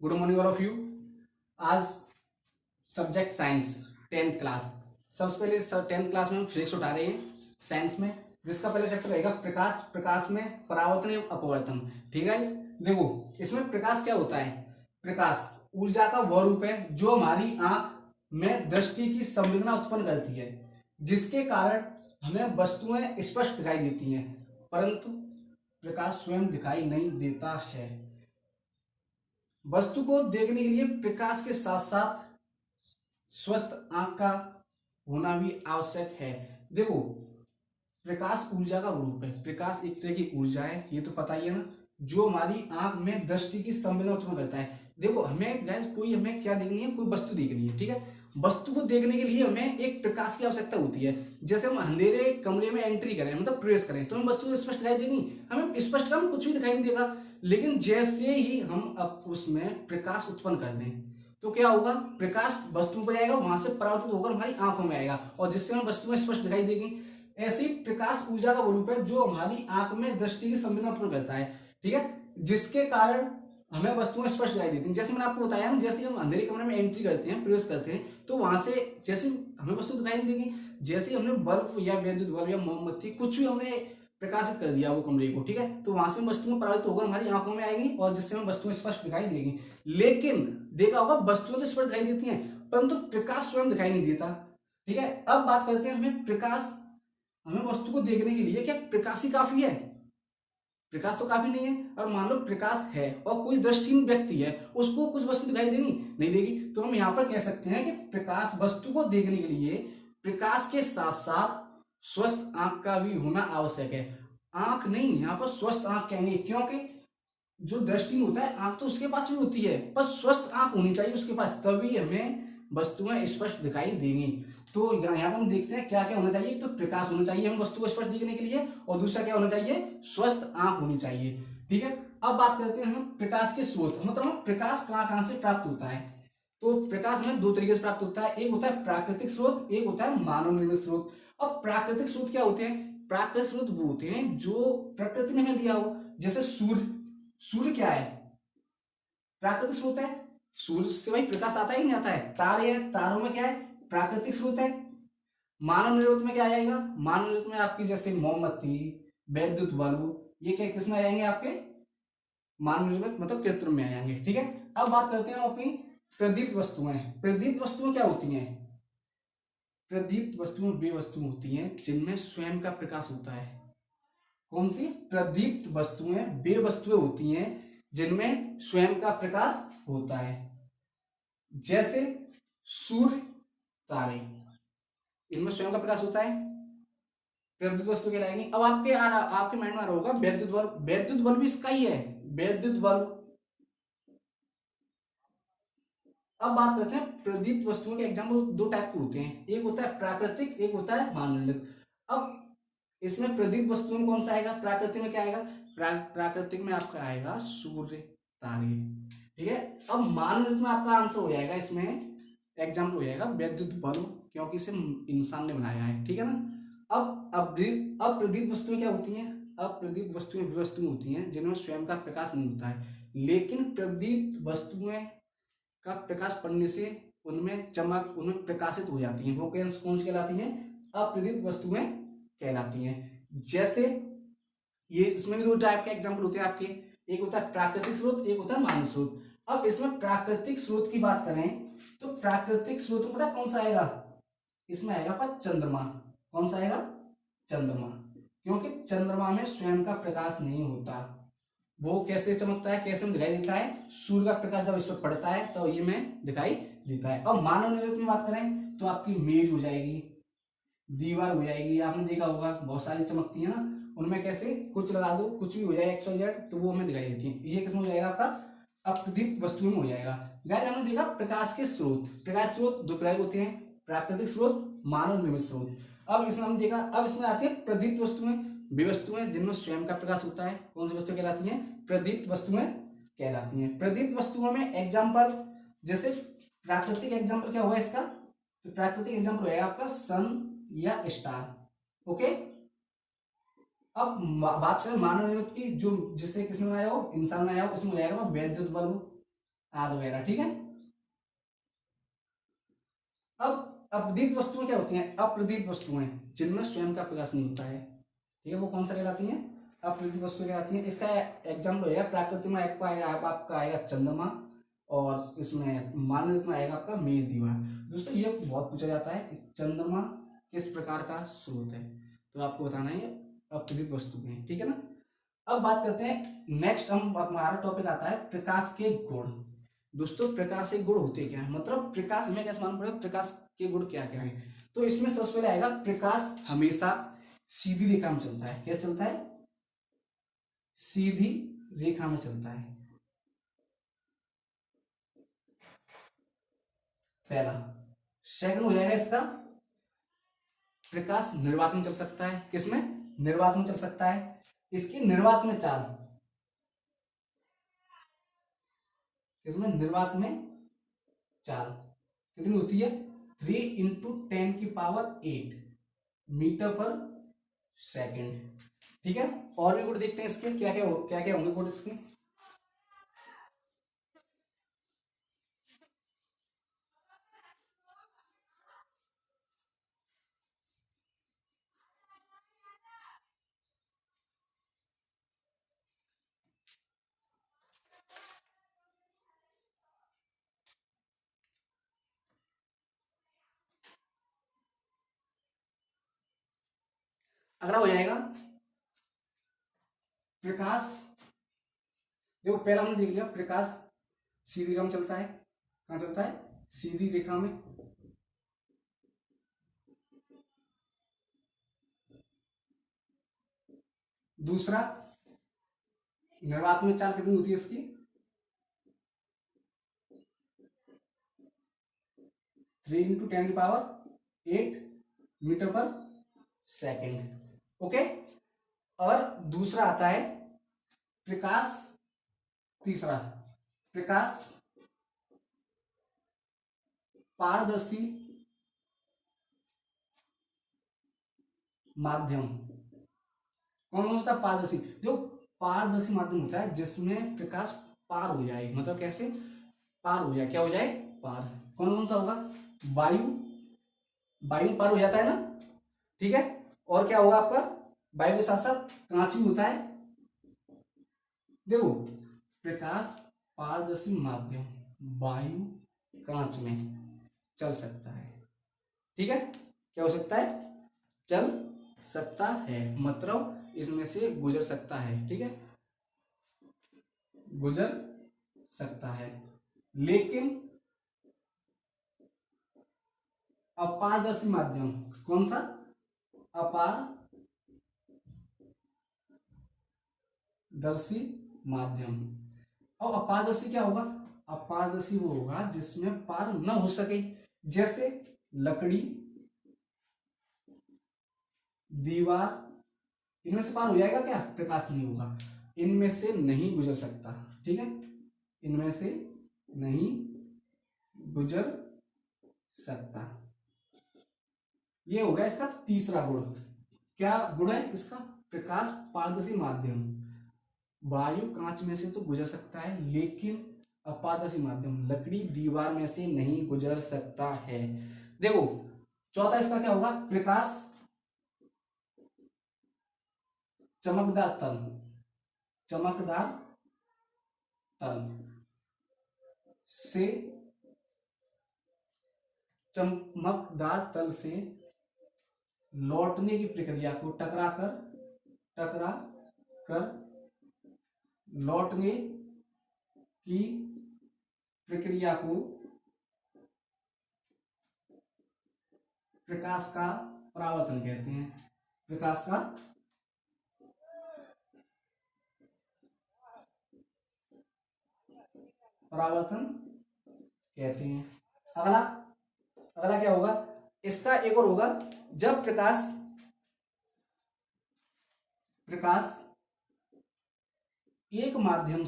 Good morning all of you. आज subject science 10th class. सबसे पहले 10th क्लास में हम फिजिक्स उठा रहे हैं साइंस में, जिसका पहला चैप्टर रहेगा प्रकाश। प्रकाश में परावर्तन एवं अपवर्तन। ठीक है, देखो इसमें प्रकाश क्या होता है। प्रकाश ऊर्जा का वह रूप है जो हमारी आंख में दृष्टि की संवेदना उत्पन्न करती है, जिसके कारण हमें वस्तुएं स्पष्ट दिखाई देती हैं, परंतु प्रकाश स्वयं दिखाई नहीं देता है। वस्तु को देखने के लिए प्रकाश के साथ साथ स्वस्थ आंख का होना भी आवश्यक है। देखो प्रकाश ऊर्जा का रूप है। प्रकाश एक तरह की ऊर्जा है, ये तो पता ही है ना, जो हमारी आंख में दृष्टि की संवेदना उत्पन्न करता है। देखो हमें गैस कोई हमें क्या देखनी है, कोई वस्तु देखनी है, ठीक है। वस्तु को देखने के लिए हमें एक प्रकाश की आवश्यकता होती है। जैसे हम अंधेरे कमरे में एंट्री करें, मतलब प्रवेश करें, तो हमें वस्तु स्पष्ट दिखाई देगी, हमें स्पष्ट का कुछ भी दिखाई नहीं देगा। लेकिन जैसे ही हम अब उसमें प्रकाश उत्पन्न कर दें तो क्या होगा, प्रकाश वस्तु पर जाएगा, वहां से परावर्तित होकर हमारी आंखों में आएगा और जिससे हमें वस्तुएं स्पष्ट दिखाई देगी। ऐसी प्रकाश ऊर्जा का रूप है जो हमारी आंख में दृष्टि की संवेदना उत्पन्न करता है, ठीक है, जिसके कारण हमें वस्तुएं स्पष्ट दिखाई देती हैं। जैसे मैंने आपको बताया ना, जैसे हम अंधेरे कमरे में एंट्री करते हैं, प्रवेश करते हैं, तो वहां से जैसे हमें वस्तु दिखाई नहीं देगी। जैसे हमने बल्ब या विद्युत बल्ब या मोमबत्ती कुछ भी हमने प्रकाशित कर दिया वो कमरे को, ठीक है, तो वहां से वस्तुएं परावर्तित होकर हमारी आंखों में आएंगी और जिससे हमें वस्तुएं स्पष्ट दिखाई देगी। लेकिन देखा होगा वस्तुएं तो स्पष्ट दिखाई देती हैं, परंतु प्रकाश स्वयं दिखाई नहीं देता। ठीक है, अब बात करते हैं हमें प्रकाश, हमें वस्तु को देखने के लिए क्या प्रकाश ही काफी है? प्रकाश तो काफी नहीं है। और मान लो प्रकाश है और कोई दृष्टिहीन व्यक्ति है, उसको कुछ वस्तु दिखाई देगी नहीं देगी, तो हम यहाँ पर कह सकते हैं कि प्रकाश वस्तु को देखने के लिए प्रकाश के साथ साथ स्वस्थ आंख का भी होना आवश्यक है। आंख नहीं, यहाँ पर स्वस्थ आंख कहेंगे, क्योंकि जो दृष्टिहीन होता है आंख तो उसके पास भी होती है, पर स्वस्थ आंख होनी चाहिए उसके पास, तभी हमें वस्तुएं स्पष्ट दिखाई देंगी। तो यहाँ पर हम देखते हैं क्या क्या होना चाहिए। तो प्रकाश होना चाहिए हम वस्तु को स्पष्ट देखने के लिए, और दूसरा क्या होना चाहिए, स्वस्थ आंख होनी चाहिए। ठीक है, अब बात करते हैं हम प्रकाश के स्रोत, मतलब हम प्रकाश कहाँ कहाँ से प्राप्त होता है। तो प्रकाश में दो तरीके से प्राप्त होता है, एक होता है प्राकृतिक स्रोत, एक होता है मानव निर्मित स्रोत। अब प्राकृतिक स्रोत क्या होते हैं? प्राकृतिक स्रोत वो होते हैं जो प्रकृति ने हमें दिया हो। जैसे सूर्य, सूर्य क्या है? प्राकृतिक स्रोत है। सूर्य से भाई प्रकाश आता है नहीं आता है? तारे हैं, तारों में क्या है, प्राकृतिक स्रोत है। मानव निर्मित में क्या आ जाएगा? मानव निर्मित में आपकी जैसे मोमबत्ती, वैद्युत बल्ब, ये क्या किसमें आ जाएंगे आपके? मानव निर्मित मतलब कृत्रिम में आ जाएंगे। ठीक है, अब बात करते हैं अपनी प्रदीप्त वस्तुएं। प्रदीप्त वस्तुएं क्या होती हैं? प्रदीप्त वस्तुएं वे वस्तुएं होती हैं जिनमें स्वयं का प्रकाश होता है। कौन सी? प्रदीप्त वस्तुएं वे वस्तुएं होती हैं जिनमें स्वयं का प्रकाश होता है, जैसे सूर्य, तारे, इनमें स्वयं का प्रकाश होता है, प्रदीप्त वस्तु कहलाएंगी। अब आपके माइंड में आ रहा होगा वैद्युत बल्ब, वैद्युत बल्ब भी इसका ही है, वैद्युत बल्ब। अब बात करते हैं प्रदीप्त वस्तुओं के एग्जाम्पल दो टाइप के होते हैं, एक होता है प्राकृतिक, एक होता है मानव निर्मित। अब इसमें प्रदीप्त वस्तुओं में कौन सा आएगा? प्राकृतिक में क्या आएगा? प्राकृतिक में आपका आएगा सूर्य, तारे। ठीक है, अब मानव निर्मित में आपका आंसर हो जाएगा, इसमें एग्जाम्पल हो जाएगा वैद्युत बल्ब, क्योंकि इसे इंसान ने बनाया है। ठीक है ना। अब प्रदीप्त वस्तुएं क्या होती हैं? अप्रदीप्त वस्तुएं वे वस्तुएं होती हैं जिनमें स्वयं का प्रकाश नहीं होता है, लेकिन प्रदीप्त वस्तुएं का प्रकाश पड़ने से उनमें चमक, उनमें प्रकाशित हो जाती हैं। वो कौन सी कहलाती हैं? अप्रदीप्त वस्तुएं कहलाती हैं। जैसे ये इसमें भी दो टाइप के एग्जाम्पल होते हैं आपके, एक होता है प्राकृतिक स्रोत, एक होता है मानव स्रोत। अब इसमें प्राकृतिक स्रोत की बात करें तो प्राकृतिक स्रोत में पता कौन सा आएगा? इसमें आएगा पर चंद्रमा। कौन सा आएगा? चंद्रमा, क्योंकि चंद्रमा में स्वयं का प्रकाश नहीं होता। वो कैसे चमकता है, कैसे में दिखाई देता है? सूर्य का प्रकाश जब इस पर पड़ता है तो ये में दिखाई देता है। अब मानव निर्मित में बात करें तो आपकी मेज हो जाएगी, दीवार हो जाएगी, आपने देखा होगा बहुत सारी चमकती है ना, उनमें कैसे कुछ लगा दो, कुछ भी हो जाए XYZ, तो वो हमें दिखाई देती है। ये किसमें हो जाएगा? आपका अप्रदीप्त वस्तुओं में हो जाएगा। गाइस हमने देखा प्रकाश के स्रोत, प्रकाश स्रोत दो प्रकार होते हैं, प्राकृतिक स्रोत, मानव निर्मित स्रोत। अब इसमें हमने देखा, अब इसमें आती है प्रदीप्त वस्तुएं, वे वस्तुएं जिनमें स्वयं का प्रकाश होता है। कौन सी वस्तुएं कहलाती हैं? प्रदीप्त वस्तुएं कहलाती हैं। प्रदीप्त वस्तुओं में एग्जाम्पल, जैसे प्राकृतिक एग्जाम्पल क्या हुआ इसका? तो प्राकृतिक एग्जाम्पल होगा आपका सन या स्टार। ओके, अब बात करें मानव निर्मित की, जो जिससे किसने बनाया हो? इंसान बनाया हो, उसमें हो जाएगा वैद्युत बल्ब। आदि वगैरह, ठीक है। अब अप्रदीप्त वस्तुएं क्या होती हैं? अप्रदीप्त वस्तुएं जिनमें स्वयं का प्रकाश नहीं होता है, ठीक है, वो कौन सा कहलाती हैं? अप्रदीप्त वस्तुएं कहलाती हैं। इसका एग्जाम्पल होगा प्रकृति में आपका आएगा चंद्रमा, और इसमें मानव में आएगा आपका मेष दीवार। दोस्तों ये बहुत पूछा जाता है कि चंद्रमा किस प्रकार का स्रोत है, तो आपको बताना है अप्रदीप्त वस्तुएं, ठीक है ना। अब बात करते हैं नेक्स्ट, हम हमारा टॉपिक आता है प्रकाश के गुण। दोस्तों प्रकाश के गुण होते क्या है, मतलब प्रकाश में कैसे मालूम पड़ेगा प्रकाश के गुण क्या क्या है? तो इसमें सबसे पहले आएगा प्रकाश हमेशा सीधी रेखा में चलता है। क्या चलता है? सीधी रेखा में चलता है, पहला। सेकंड हो जाएगा इसका प्रकाश निर्वात में चल सकता है। किसमें? निर्वात में चल सकता है। इसकी निर्वात में चाल, इसमें निर्वात में चाल कितनी होती है? 3 × 10⁸ मीटर पर सेकेंड, ठीक है। और भी गुण देखते हैं इसके, क्या क्या होंगे गुण इसके। अगला हो जाएगा प्रकाश। देखो पहला हमने देख लिया प्रकाश सीधी रेखा में चलता है। कहां चलता है? सीधी रेखा में। दूसरा निर्वात में चाल कितनी होती है इसकी? 3 × 10⁸ मीटर पर सेकेंड, ओके। और दूसरा आता है प्रकाश, तीसरा प्रकाश पारदर्शी माध्यम। कौन सा पारदर्शी? जो पारदर्शी माध्यम होता है जिसमें प्रकाश पार हो जाए, मतलब कैसे पार हो जाए? क्या हो जाए? पार। कौन सा होगा? वायु, वायु पार हो जाता है ना, ठीक है। और क्या होगा आपका? वायु के साथ साथ कांच भी होता है। देखो प्रकाश पारदर्शी माध्यम, वायु, कांच में चल सकता है, ठीक है। क्या हो सकता है? चल सकता है, मतलब इसमें से गुजर सकता है, ठीक है, गुजर सकता है। लेकिन अपारदर्शी माध्यम, कौन सा? अपारदर्शी माध्यम। और अपारदर्शी क्या होगा? अपारदर्शी वो होगा जिसमें पार न हो सके, जैसे लकड़ी, दीवार, इनमें से पार हो जाएगा क्या? प्रकाश नहीं होगा, इनमें से नहीं गुजर सकता, ठीक है, इनमें से नहीं गुजर सकता। ये हो गया इसका तीसरा गुण। क्या गुण है इसका? प्रकाश पारदर्शी माध्यम, वायु कांच में से तो गुजर सकता है, लेकिन अपारदर्शी माध्यम लकड़ी दीवार में से नहीं गुजर सकता है। देखो चौथा इसका क्या होगा? प्रकाश चमकदार तल, चमकदार तल से, चमकदार तल से लौटने की प्रक्रिया को टकरा कर लौटने की प्रक्रिया को प्रकाश का परावर्तन कहते हैं। प्रकाश का परावर्तन कहते हैं। अगला अगला क्या होगा इसका? एक और होगा, जब प्रकाश एक माध्यम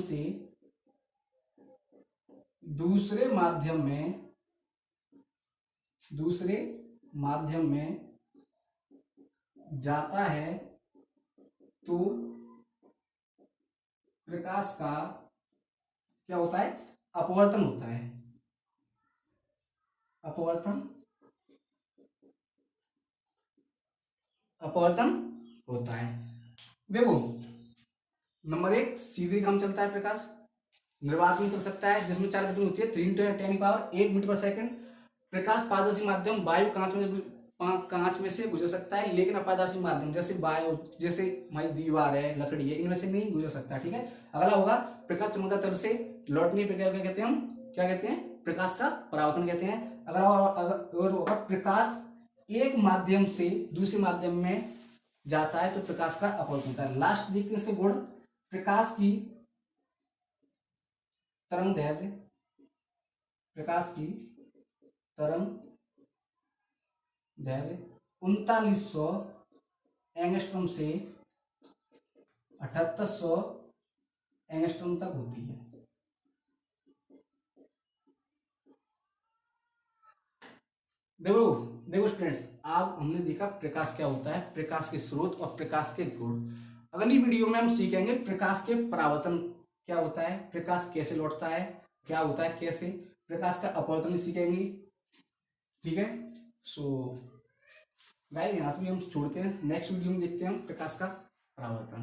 से दूसरे माध्यम में जाता है तो प्रकाश का क्या होता है, अपवर्तन होता है, अपवर्तन अपवर्तन होता है। देखो नंबर एक, सीधे काम चलता है प्रकाश, निर्वात में चल सकता है जिसमें 4 गतिविधि होती है, 3 × 10⁻⁸ प्रकाश पारदर्शी माध्यम वायु कांच में से गुजर सकता है, लेकिन अपारदर्शी माध्यम जैसे वायु, जैसे हमारी दीवार है, लकड़ी है, इनमें से नहीं गुजर सकता। ठीक है, अगला होगा प्रकाश चमकदार तल से लौटने की प्रक्रिया क्या कहते हैं, हम क्या कहते हैं, प्रकाश का परावर्तन कहते हैं। अगर होगा प्रकाश एक माध्यम से दूसरे माध्यम में जाता है तो प्रकाश का अपवर्तन होता है। लास्ट देखते हैं इसके गुण, प्रकाश की तरंग दैर्ध्य, प्रकाश की तरंग दैर्ध्य 3900 एंगस्ट्रॉम से 7800 एंगस्ट्रॉम तक होती है। देखो देखो स्टूडेंट्स, आप हमने देखा प्रकाश क्या होता है, प्रकाश के स्रोत और प्रकाश के गुण। अगली वीडियो में हम सीखेंगे प्रकाश के परावर्तन क्या होता है, प्रकाश कैसे लौटता है, क्या होता है, कैसे प्रकाश का अपवर्तन सीखेंगे। ठीक है, सो गाइस यहाँ पे हम छोड़ते हैं, नेक्स्ट वीडियो में देखते हैं प्रकाश का परावर्तन।